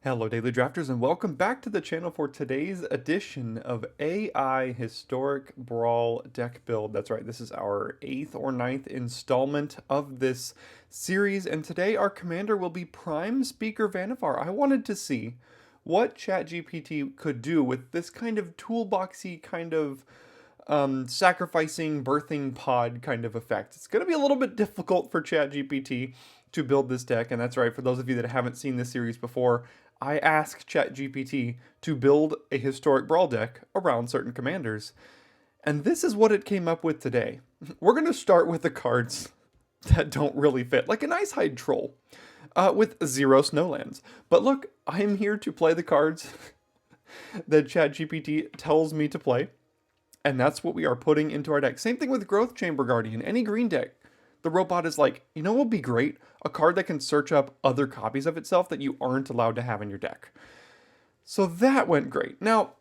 Hello Daily Drafters and welcome back to the channel for today's edition of AI Historic Brawl deck build. That's right, this is our 8th or ninth installment of this series, and today our commander will be Prime Speaker Vannevar. I wanted to see what ChatGPT could do with this kind of toolboxy kind of sacrificing birthing pod kind of effect. It's going to be a little bit difficult for ChatGPT to build this deck, and that's right, for those of you that haven't seen this series before, I asked ChatGPT to build a historic Brawl deck around certain commanders. And this is what it came up with today. We're going to start with the cards that don't really fit, like an Ice Hide Troll with 0 Snowlands. But look, I'm here to play the cards that ChatGPT tells me to play, and that's what we are putting into our deck. Same thing with Growth Chamber Guardian, any green deck. The robot is like, you know what would be great? A card that can search up other copies of itself that you aren't allowed to have in your deck. So that went great. Now,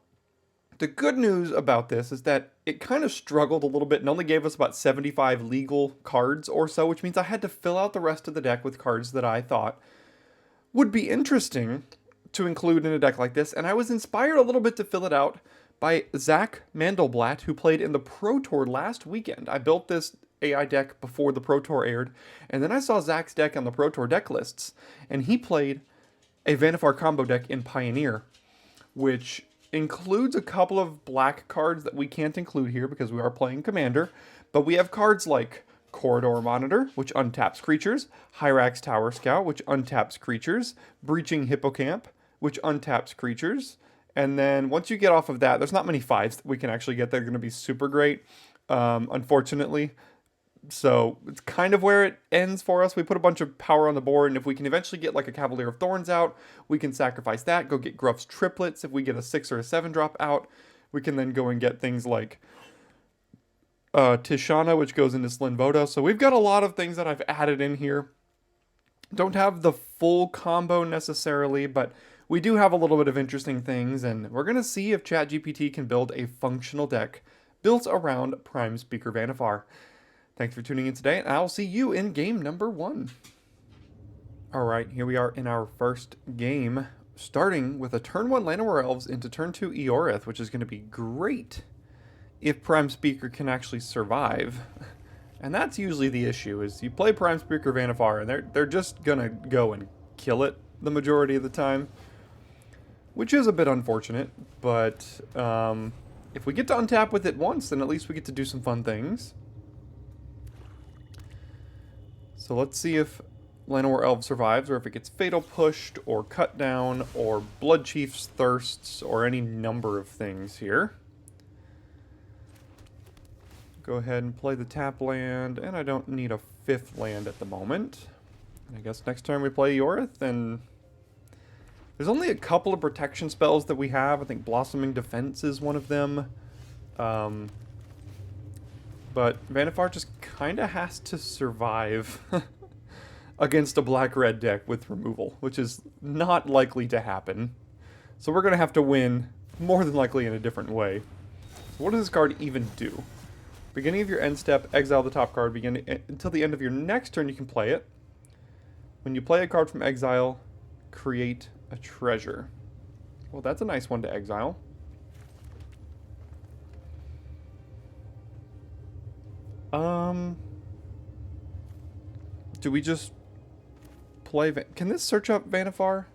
the good news about this is that it kind of struggled a little bit and only gave us about 75 legal cards or so, which means I had to fill out the rest of the deck with cards that I thought would be interesting to include in a deck like this. And I was inspired a little bit to fill it out by Zach Mandelblatt, who played in the Pro Tour last weekend. I built this AI deck before the Pro Tour aired, and then I saw Zach's deck on the Pro Tour deck lists, and he played a Vannevar combo deck in Pioneer, which includes a couple of black cards that we can't include here because we are playing Commander, but we have cards like Corridor Monitor, which untaps creatures, Hyrax Tower Scout, which untaps creatures, Breaching Hippocamp, which untaps creatures, and then once you get off of that, there's not many 5s that we can actually get that are going to be super great, unfortunately. So it's kind of where it ends for us. We put a bunch of power on the board, and if we can eventually get like a Cavalier of Thorns out, we can sacrifice that, go get Gruff's Triplets. If we get a 6 or a 7 drop out, we can then go and get things like Tishana, which goes into Slinvoda. So we've got a lot of things that I've added in here. Don't have the full combo necessarily, but we do have a little bit of interesting things, and we're going to see if ChatGPT can build a functional deck built around Prime Speaker Vannevar. Thanks for tuning in today, and I'll see you in game number 1. Alright, here we are in our first game, starting with a turn 1 Llanowar Elves into turn 2 Eorith, which is going to be great if Prime Speaker can actually survive. And that's usually the issue, is you play Prime Speaker Vannevar, and they're just going to go and kill it the majority of the time, which is a bit unfortunate, but if we get to untap with it once, then at least we get to do some fun things. So let's see if Llanowar Elf survives, or if it gets Fatal Pushed, or Cut Down, or Blood Chief's Thirsts, or any number of things here. Go ahead and play the tap land, and I don't need a 5th land at the moment. I guess next time we play Eorith, and there's only a couple of protection spells that we have. I think Blossoming Defense is one of them. But Vannevar just kind of has to survive against a black-red deck with removal, which is not likely to happen. So we're going to have to win, more than likely in a different way. So what does this card even do? Beginning of your end step, exile the top card. Until the end of your next turn, you can play it. When you play a card from exile, create a treasure. Well, that's a nice one to exile. Do we just play... Can this search up Vannevar?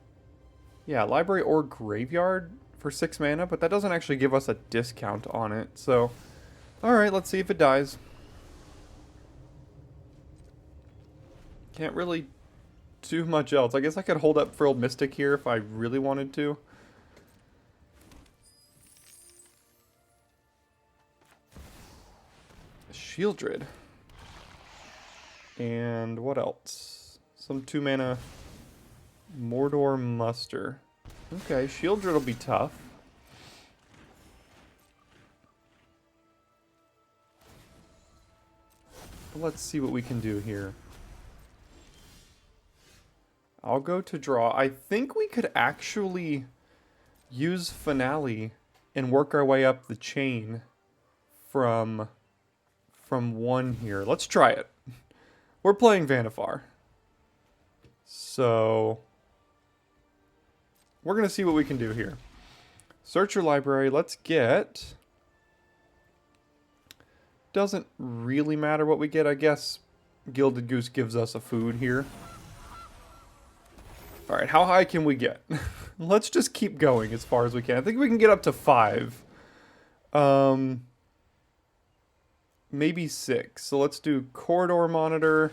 Yeah, library or graveyard for 6 mana, but that doesn't actually give us a discount on it, so... Alright, let's see if it dies. Can't really do much else. I guess I could hold up Frilled Mystic here if I really wanted to. Shieldred. And what else? Some 2 mana Mordor Muster. Okay, Shieldred will be tough. But let's see what we can do here. I'll go to draw. I think we could actually use Finale and work our way up the chain from 1 here. Let's try it. We're playing Vannevar. So we're going to see what we can do here. Search your library. Let's get... Doesn't really matter what we get, I guess. Gilded Goose gives us a food here. Alright, how high can we get? Let's just keep going as far as we can. I think we can get up to 5. Maybe 6. So let's do Corridor Monitor,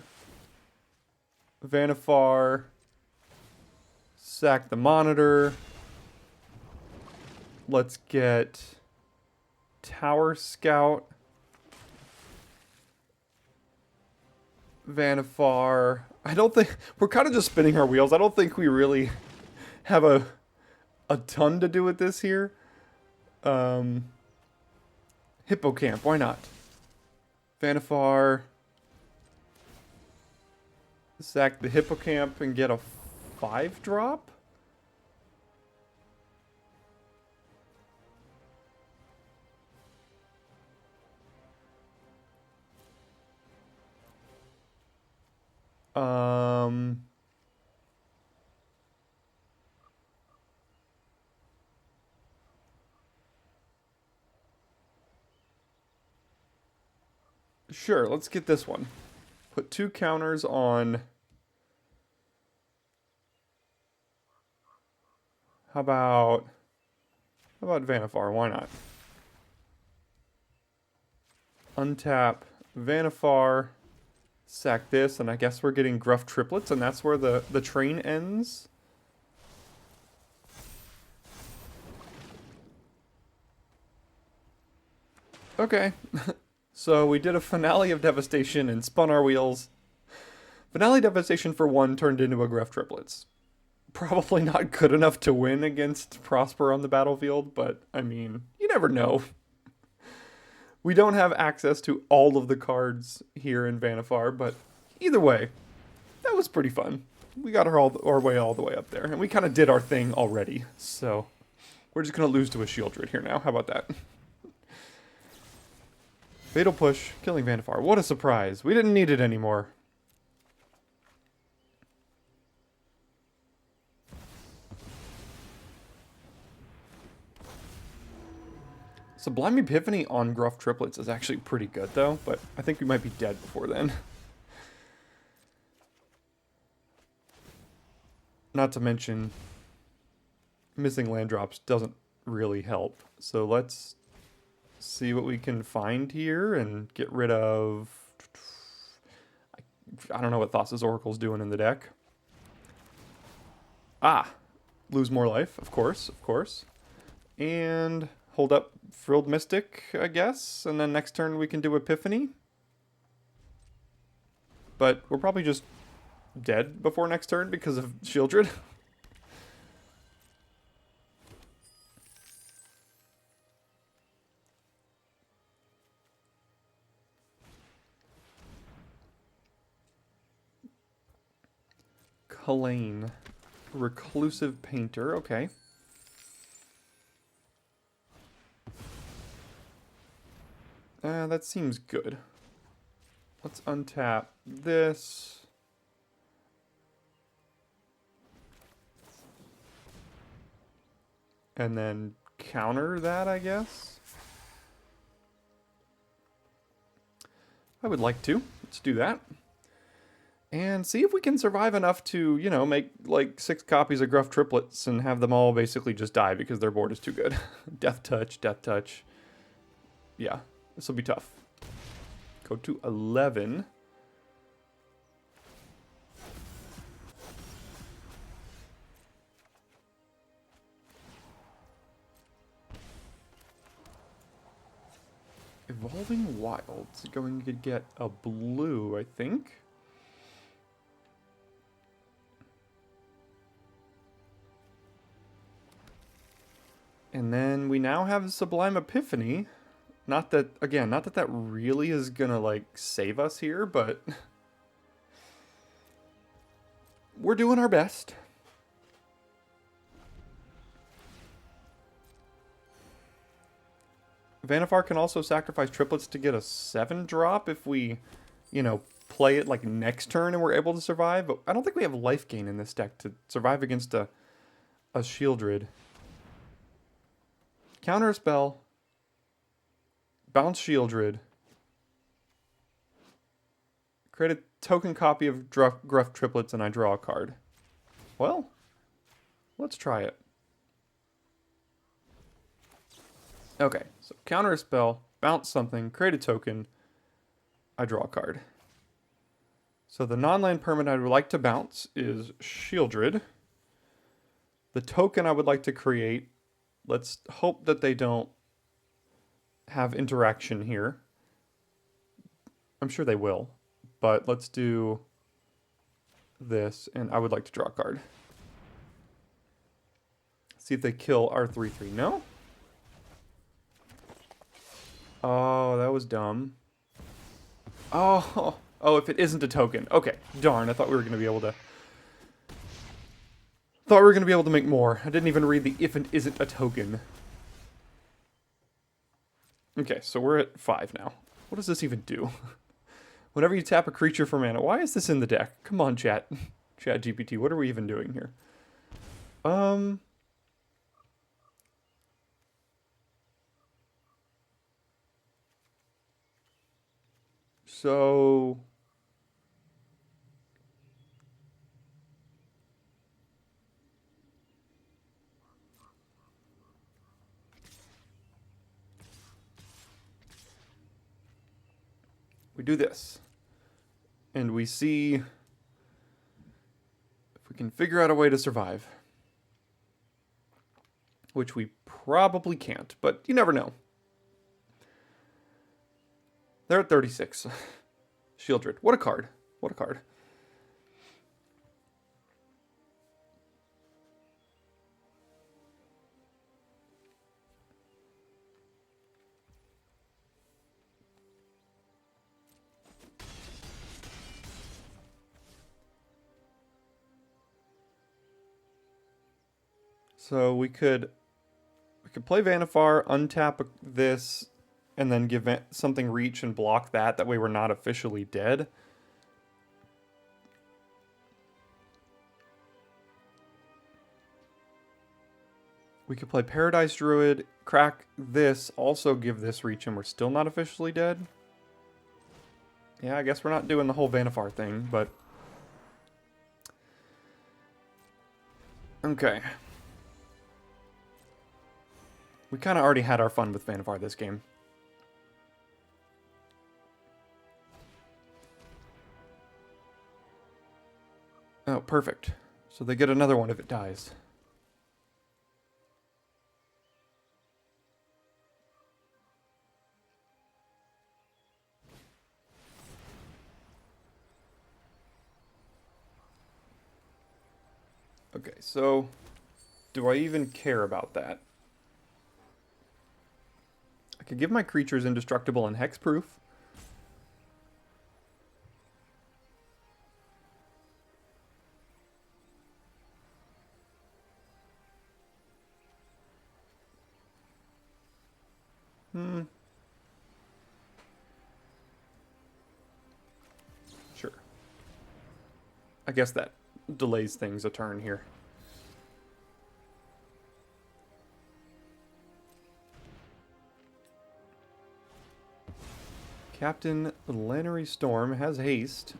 Vanifar, sack the Monitor. Let's get Tower Scout, Vanifar. I don't think... We're kind of just spinning our wheels. I don't think we really have a ton to do with this here. Hippocamp, why not? Vanifar. Sack the Hippocamp and get a 5-drop? Sure, let's get this one. Put 2 counters on... How about Vanifar? Why not? Untap Vanifar, sack this, and I guess we're getting Gruff Triplets, and that's where the train ends. Okay. So we did a Finale of Devastation and spun our wheels. Finale Devastation for 1 turned into a Gruff Triplets. Probably not good enough to win against Prosper on the battlefield, but I mean, you never know. We don't have access to all of the cards here in Vanifar, but either way, that was pretty fun. We got our way all the way up there, and we kind of did our thing already, so we're just going to lose to a Shieldred here now. How about that? Fatal Push, killing Vanifar. What a surprise. We didn't need it anymore. Sublime Epiphany on Gruff Triplets is actually pretty good, though, but I think we might be dead before then. Not to mention, missing land drops doesn't really help. So let's see what we can find here and get rid of... I don't know what Thassa's Oracle's doing in the deck. Ah! Lose more life, of course, of course. And... hold up Frilled Mystic, I guess, and then next turn we can do Epiphany. But we're probably just dead before next turn because of Shieldred. Kalane. Reclusive Painter, okay. That seems good. Let's untap this. And then counter that, I guess. I would like to. Let's do that. And see if we can survive enough to, you know, make like 6 copies of Gruff Triplets and have them all basically just die because their board is too good. Death Touch, Death Touch. Yeah. This will be tough. Go to 11. Evolving Wilds. Going to get a blue, I think. And then we now have Sublime Epiphany. Not that, again, not that that really is gonna, like, save us here, but we're doing our best. Vanifar can also sacrifice triplets to get a 7-drop if we, you know, play it, like, next turn and we're able to survive. But I don't think we have life gain in this deck to survive against a a Shieldred. Counter a spell. Bounce Shieldred. Create a token copy of Gruff Triplets and I draw a card. Well, let's try it. Okay, so counter a spell, bounce something, create a token, I draw a card. So the non-land permanent I would like to bounce is Shieldred. The token I would like to create, let's hope that they don't have interaction here. I'm sure they will, but let's do this, and I would like to draw a card. See if they kill our 3/3. No? Oh, that was dumb. Oh, if it isn't a token. Okay, darn, I thought we were going to be able to... Thought we were going to be able to make more. I didn't even read the if it isn't a token. Okay, so we're at 5 now. What does this even do? Whenever you tap a creature for mana. Why is this in the deck? Come on, chat. Chat GPT, what are we even doing here? So... we do this. And we see if we can figure out a way to survive. Which we probably can't, but you never know. They're at 36. Shieldred. What a card. What a card. So we could play Vanifar, untap this, and then give something reach and block that. That way we're not officially dead. We could play Paradise Druid, crack this, also give this reach, and we're still not officially dead. Yeah, I guess we're not doing the whole Vanifar thing, but... okay. We kind of already had our fun with Vanifar this game. Oh, perfect. So they get another one if it dies. Okay, so do I even care about that? I could give my creatures indestructible and hexproof. Sure. I guess that delays things a turn here. Captain Lannery Storm has haste.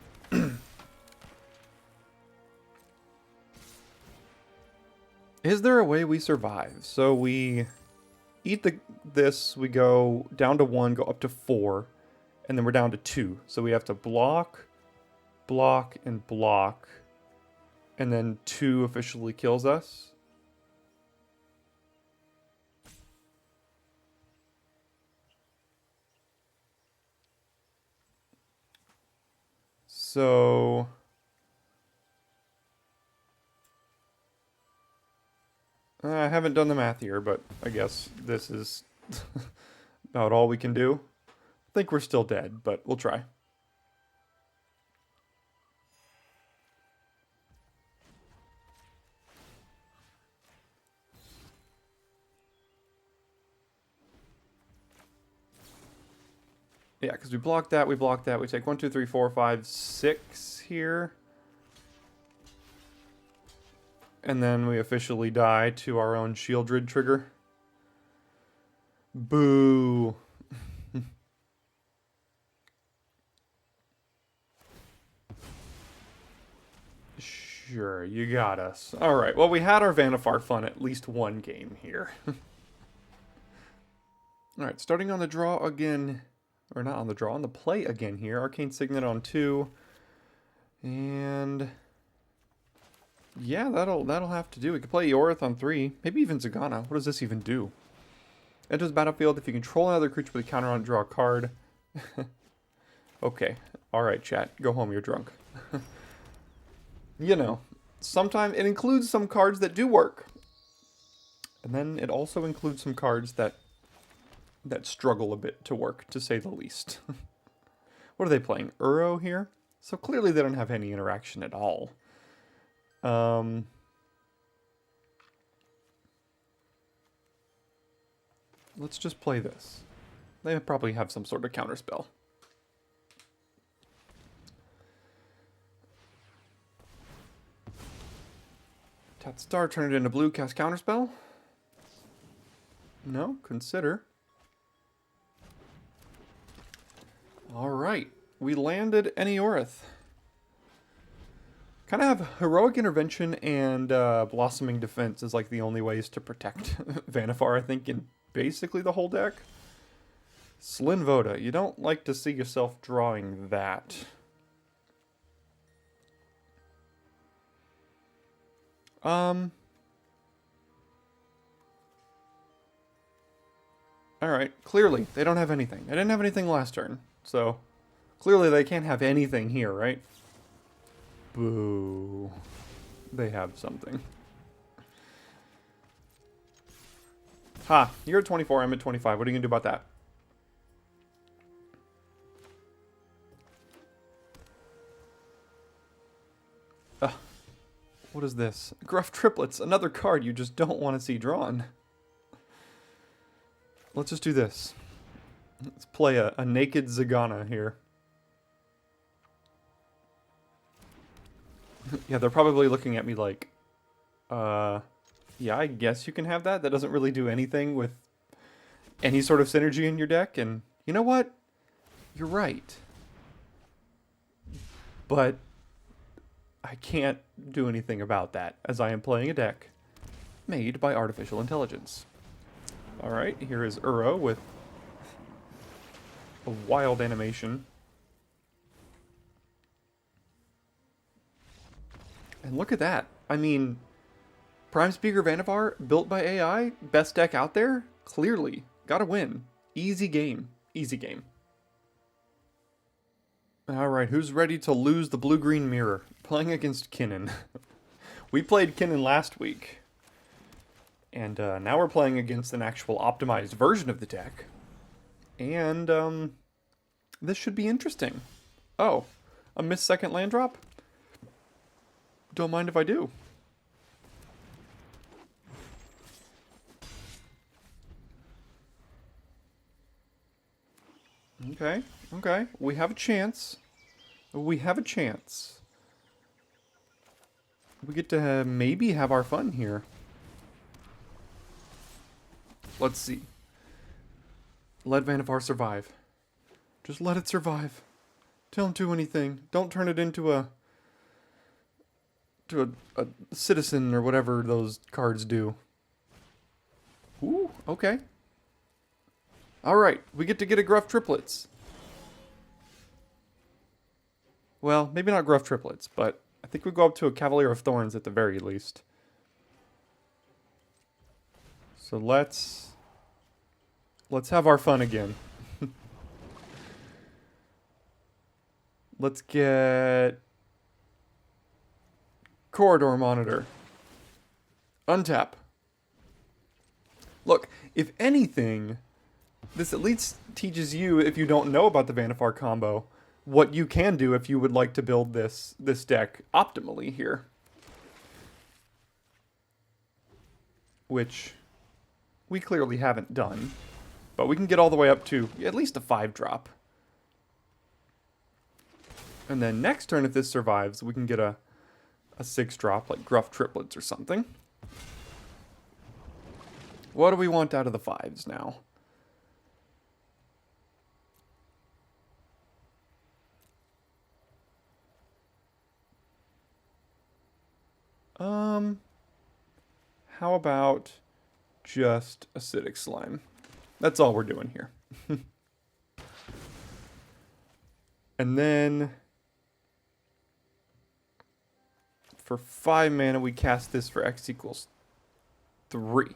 Is there a way we survive? So we eat this, we go down to 1, go up to 4, and then we're down to 2. So we have to block, block, and block, and then 2 officially kills us. So I haven't done the math here, but I guess this is about all we can do. I think we're still dead, but we'll try. Yeah, because we block that, we block that. We take 1, 2, 3, 4, 5, 6 here. And then we officially die to our own Shieldred trigger. Boo. Sure, you got us. Alright, well, we had our Vanifar fun at least one game here. Alright, starting on the draw again. Or not on the draw, on the play again here. Arcane Signet on 2. And yeah, that'll have to do. We could play Eorith on 3. Maybe even Zagana. What does this even do? Enters the battlefield. If you control another creature with a counter on it, draw a card. Okay. Alright, chat. Go home, you're drunk. You know, sometimes it includes some cards that do work. And then it also includes some cards that struggle a bit to work, to say the least. What are they playing? Uro here? So clearly they don't have any interaction at all. Let's just play this. They probably have some sort of counterspell. Tap star, turn it into blue, cast counterspell? No, consider. Alright, we landed an Eorith. Kind of have Heroic Intervention and Blossoming Defense as like the only ways to protect Vanifar, I think, in basically the whole deck. Slyn Voda, you don't like to see yourself drawing that. Alright, clearly, they don't have anything. I didn't have anything last turn, so clearly they can't have anything here, right? Boo. They have something. Ha, you're at 24, I'm at 25. What are you going to do about that? What is this? Gruff Triplets, another card you just don't want to see drawn. Let's just do this. Let's play a naked Zagana here. Yeah, they're probably looking at me like, yeah, I guess you can have that. That doesn't really do anything with any sort of synergy in your deck. And you know what? You're right. But I can't do anything about that, as I am playing a deck made by artificial intelligence. Alright, here is Uro with a wild animation. And look at that. I mean, Prime Speaker Vanifar, built by AI, best deck out there? Clearly. Gotta win. Easy game. Easy game. Alright, who's ready to lose the blue-green mirror? Playing against Kinnan. We played Kinnan last week. And now we're playing against an actual optimized version of the deck. And this should be interesting. Oh, a missed second land drop? Don't mind if I do. Okay, okay. We have a chance. We have a chance. We get to maybe have our fun here. Let's see. Let Vanifar survive. Just let it survive. Don't do anything. Don't turn it into a citizen or whatever those cards do. Ooh, okay. Alright, we get to get a Gruff Triplets. Well, maybe not Gruff Triplets, but I think we go up to a Cavalier of Thorns at the very least. So let's have our fun again. Let's get Corridor Monitor. Untap. Look, if anything, this at least teaches you, if you don't know about the Vanifar combo, what you can do if you would like to build this deck optimally here. Which we clearly haven't done. But we can get all the way up to at least a 5-drop. And then next turn, if this survives, we can get a a 6-drop like Gruff Triplets or something. What do we want out of the 5s now? How about just Acidic Slime? That's all we're doing here. And then for 5 mana, we cast this for X equals 3.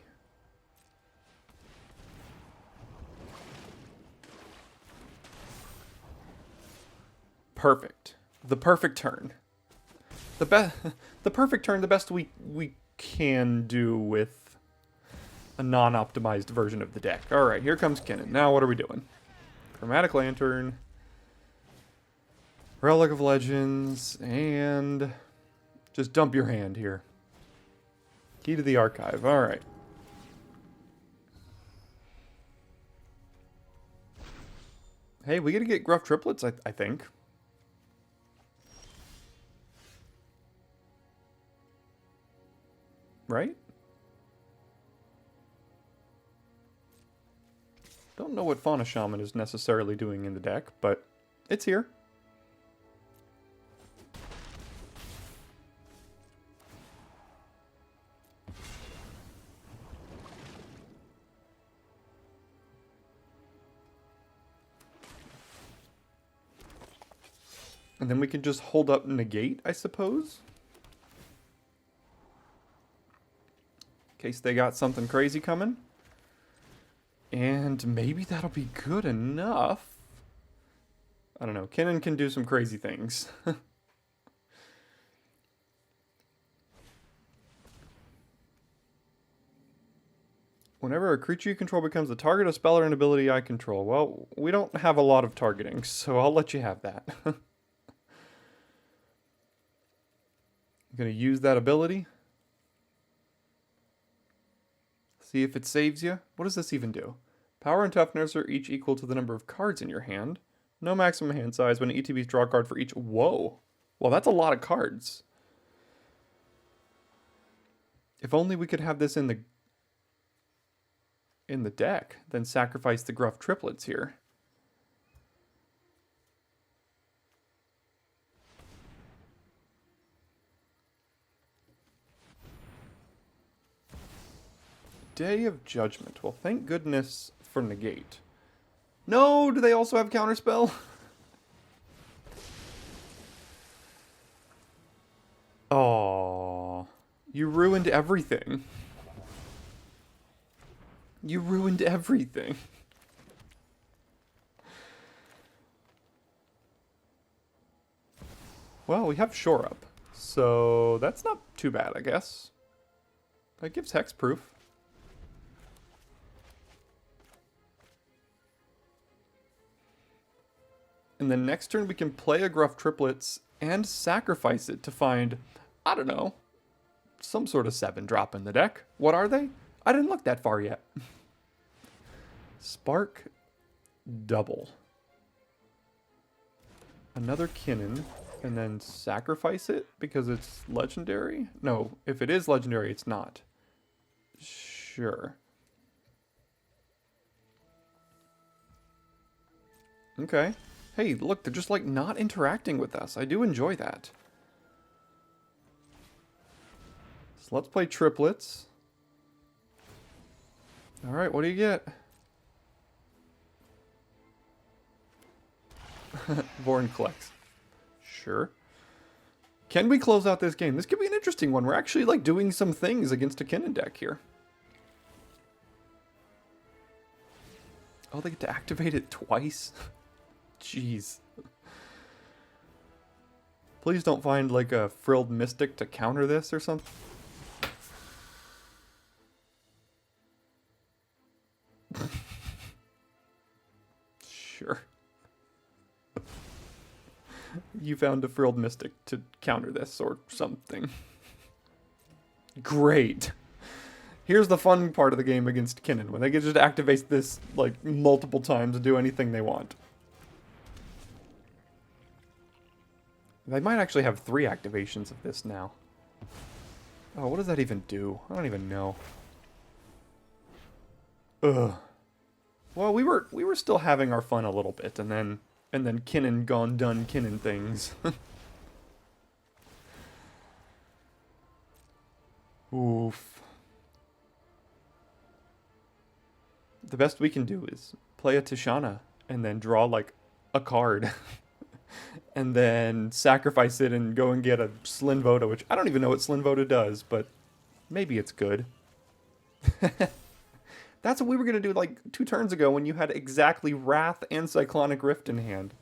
Perfect. The perfect turn. The perfect turn, the best we can do with a non-optimized version of the deck. Alright, here comes Kinnan. Now what are we doing? Chromatic Lantern, Relic of Legends, and just dump your hand here. Key to the Archive. Alright. Hey, we gotta get Gruff Triplets, I think. Right? Don't know what Fauna Shaman is necessarily doing in the deck, but it's here. And then we can just hold up Negate, I suppose. In case they got something crazy coming. And maybe that'll be good enough. I don't know. Kinnan can do some crazy things. Whenever a creature you control becomes the target of spell or an ability I control. Well, we don't have a lot of targeting, so I'll let you have that. I'm going to use that ability. See if it saves you. What does this even do? Power and toughness are each equal to the number of cards in your hand. No maximum hand size. When ETBs draw a card for each. Whoa. Well, that's a lot of cards. If only we could have this in the deck, then sacrifice the Gruff Triplets here. Day of Judgment. Well, thank goodness for Negate. No, do they also have Counterspell? Oh, you ruined everything. You ruined everything. Well, we have Shore Up, so that's not too bad, I guess. That gives hexproof. And then next turn we can play a Gruff Triplets and sacrifice it to find, I don't know, some sort of 7-drop in the deck. What are they? I didn't look that far yet. Spark Double. Another Kinnan, and then sacrifice it because it's legendary? No, if it is legendary, it's not. Sure. Okay. Hey, look, they're just like not interacting with us. I do enjoy that. So let's play Triplets. Alright, what do you get? Vorn collects. Sure. Can we close out this game? This could be an interesting one. We're actually like doing some things against a Kinnan deck here. Oh, they get to activate it twice? Jeez. Please don't find like a Frilled Mystic to counter this or something. Sure. You found a Frilled Mystic to counter this or something. Great. Here's the fun part of the game against Kinnan, when they can just activate this like multiple times and do anything they want. They might actually have 3 activations of this now. Oh, what does that even do? I don't even know. Ugh. Well, we were still having our fun a little bit, and then Kinnan gone done Kinnan things. Oof. The best we can do is play a Tishana and then draw like a card. And then sacrifice it and go and get a Slinvoda, which I don't even know what Slinvoda does, but maybe it's good. That's what we were going to do like 2 turns ago when you had exactly Wrath and Cyclonic Rift in hand.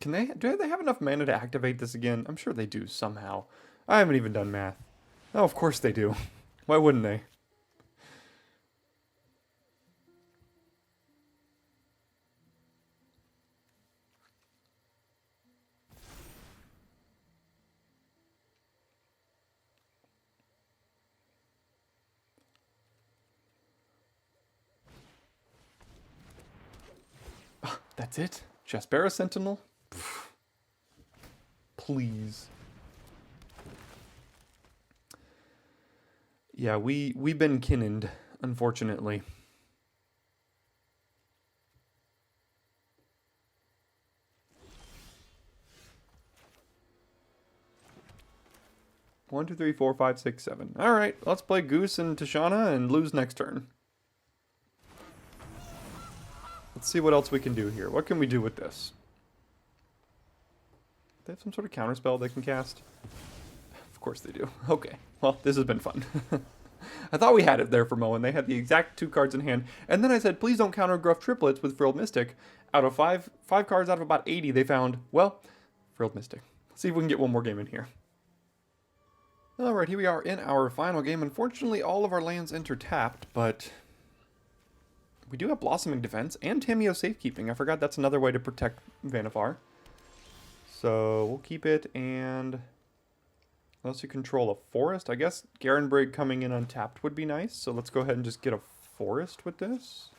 Do they have enough mana to activate this again? I'm sure they do somehow. I haven't even done math. Oh, of course they do. Why wouldn't they? That's it? Jaspera Sentinel? Please. Yeah, we've been kinned, unfortunately. One, two, three, four, five, six, seven. All right, let's play Goose and Tishana and lose next turn. Let's see what else we can do here. What can we do with this? They have some sort of counterspell they can cast? Of course they do. Okay, well, this has been fun. I thought we had it there for Moen. They had the exact 2 cards in hand. And then I said, please don't counter Gruff Triplets with Frilled Mystic. Out of five cards out of about 80, they found, well, Frilled Mystic. Let's see if we can get one more game in here. Alright, here we are in our final game. Unfortunately, all of our lands enter tapped, but we do have Blossoming Defense and Tameo Safekeeping. I forgot that's another way to protect Vannifar. So we'll keep it, and unless you control a forest, I guess Garenbrig coming in untapped would be nice. So let's go ahead and just get a forest with this.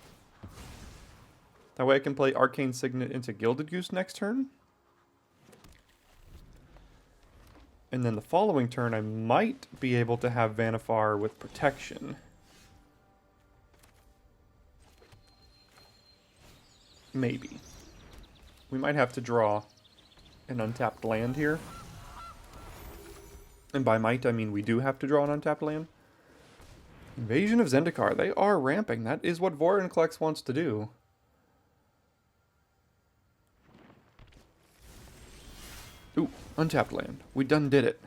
That way I can play Arcane Signet into Gilded Goose next turn. And then the following turn, I might be able to have Vannifar with protection. Maybe. We might have to draw an untapped land here. And by might, I mean we do have to draw an untapped land. Invasion of Zendikar. They are ramping. That is what Vorinclex wants to do. Ooh, untapped land. We done did it.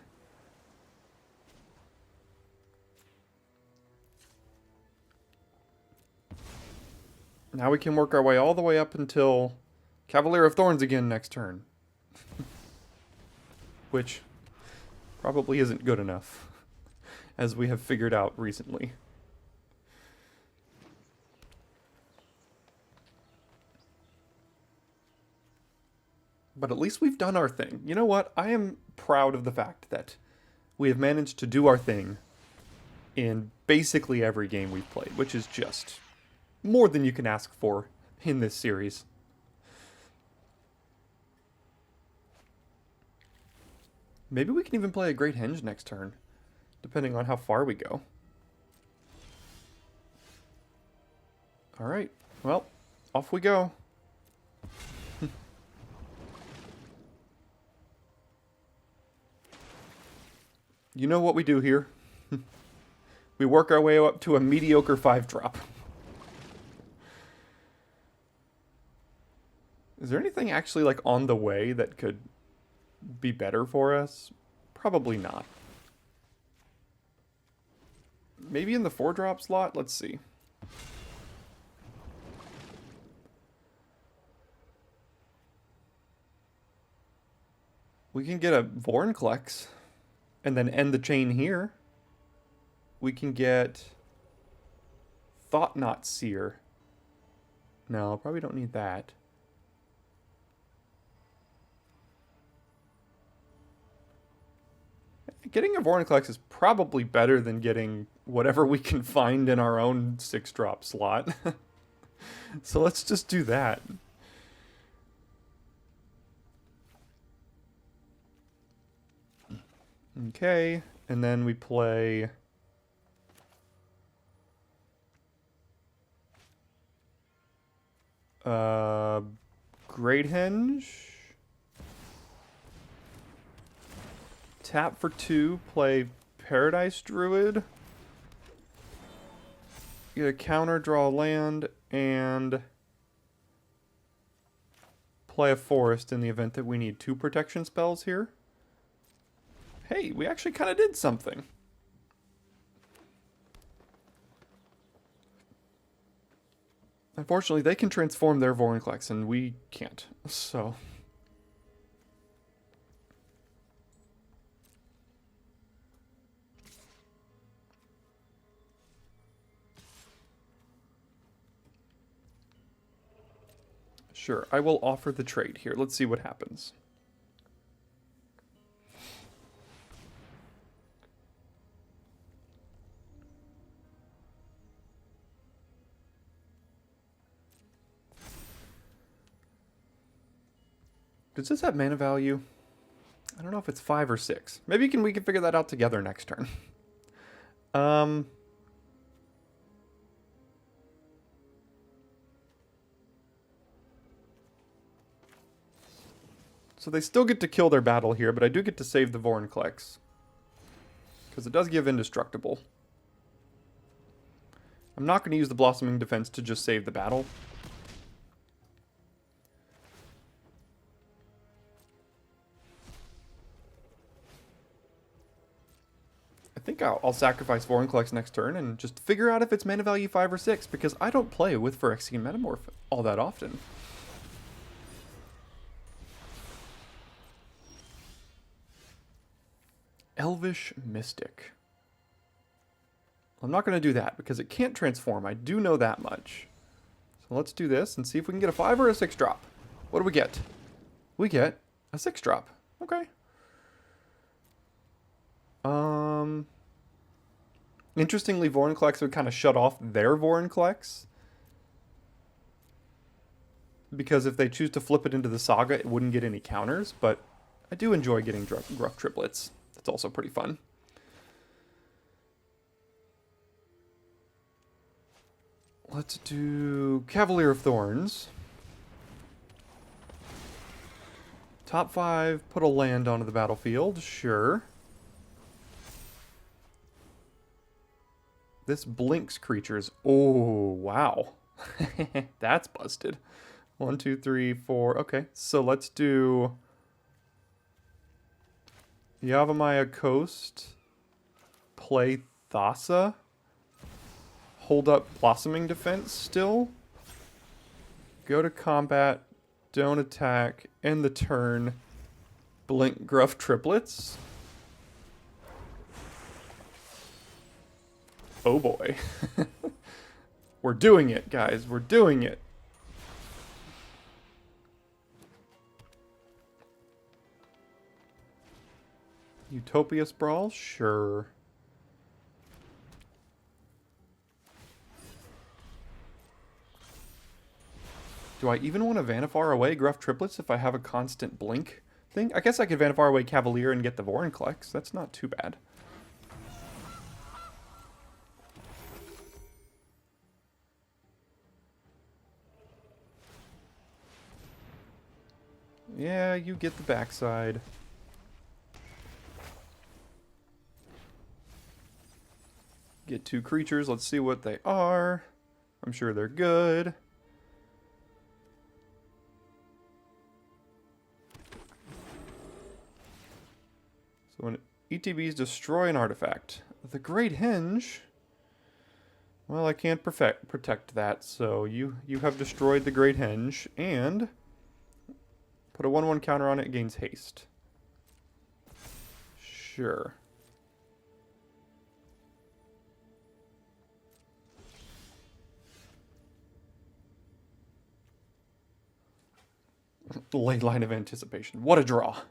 Now we can work our way all the way up until Cavalier of Thorns again next turn. Which probably isn't good enough, as we have figured out recently. But at least we've done our thing. You know what? I am proud of the fact that we have managed to do our thing in basically every game we've played, which is just more than you can ask for in this series. Maybe we can even play a Great Henge next turn, depending on how far we go. Alright, well, off we go. You know what we do here? We work our way up to a mediocre 5-drop. Is there anything actually like on the way that could be better for us? Probably not. Maybe in the 4-drop slot? Let's see. We can get a Vorinclex and then end the chain here. We can get Thought-Knot Seer. No, probably don't need that. getting a Vorinclex is probably better than getting whatever we can find in our own 6-drop slot. So let's just do that. Okay, and then we play... Great Henge. Tap for 2, play Paradise Druid. Get a counter, draw a land, and play a forest in the event that we need 2 protection spells here. Hey, we actually kind of did something. Unfortunately, they can transform their Vorinclex, and we can't, so... Sure, I will offer the trade here. Let's see what happens. Does this have mana value? I don't know if it's 5 or 6. Maybe we can figure that out together next turn. So they still get to kill their battle here, but I do get to save the Vorinclex. Because it does give indestructible. I'm not going to use the Blossoming Defense to just save the battle. I think I'll sacrifice Vorinclex next turn and just figure out if it's mana value 5 or 6, because I don't play with Phyrexian Metamorph all that often. Elvish Mystic. I'm not going to do that because it can't transform. I do know that much. So let's do this and see if we can get a 5 or a 6 drop. What do we get? We get a 6 drop. Okay. Interestingly, Vorinclex would kind of shut off their Vorinclex. Because if they choose to flip it into the Saga, it wouldn't get any counters. But I do enjoy getting Gruff Triplets. That's also pretty fun. Let's do Cavalier of Thorns. Top 5, put a land onto the battlefield. Sure. This blinks creatures. Oh, wow. That's busted. 1, 2, 3, 4. Okay, so let's do Yavimaya Coast. Play Thassa. Hold up Blossoming Defense still. Go to combat. Don't attack. End the turn. Blink Gruff Triplets. Oh boy. We're doing it, guys. We're doing it. Utopia's Brawl? Sure. Do I even want to Vanifar away Gruff Triplets if I have a constant blink thing? I guess I could Vanifar away Cavalier and get the Vorinclex. That's not too bad. Yeah, you get the backside. Get 2 creatures. Let's see what they are. I'm sure they're good. So when ETBs destroy an artifact, the Great Henge... Well, I can't protect that, so you have destroyed the Great Henge, and... Put a 1/1 counter on it, gains haste. Sure. Late line of anticipation. What a draw.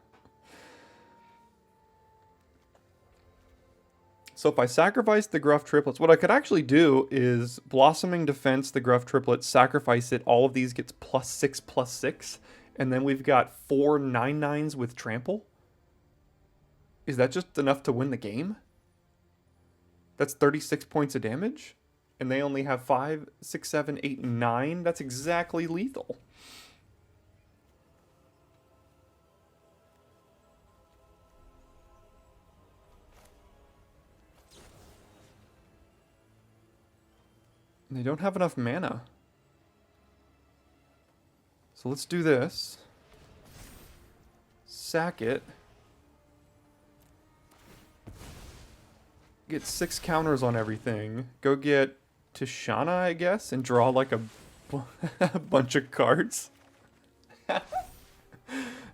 So if I sacrifice the Gruff triplets, what I could actually do is Blossoming Defense, the Gruff triplets, sacrifice it. All of these gets +6/+6. And then we've got 4 9/9s with trample. Is that just enough to win the game? That's 36 points of damage? And they only have 5, 6, 7, 8, 9? That's exactly lethal. And they don't have enough mana. So let's do this. Sack it. Get 6 counters on everything. Go get Tishana, I guess, and draw like a bunch of cards.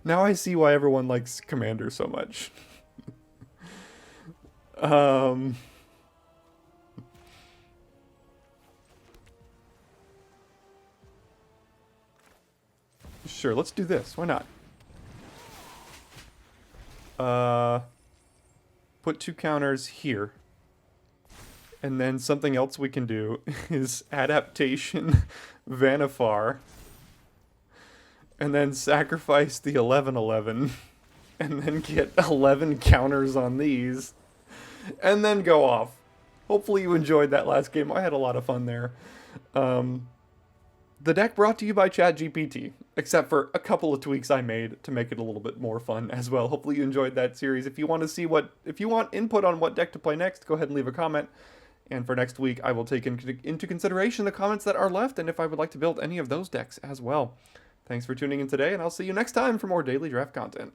Now I see why everyone likes Commander so much. Sure, let's do this. Why not? Put 2 counters here. And then something else we can do is Adaptation Vanifar. And then sacrifice the 11/11. And then get 11 counters on these. And then go off. Hopefully you enjoyed that last game. I had a lot of fun there. The deck brought to you by ChatGPT, except for a couple of tweaks I made to make it a little bit more fun as well. Hopefully you enjoyed that series. If you want input on what deck to play next, go ahead and leave a comment. And for next week, I will take into consideration the comments that are left and if I would like to build any of those decks as well. Thanks for tuning in today, and I'll see you next time for more daily draft content.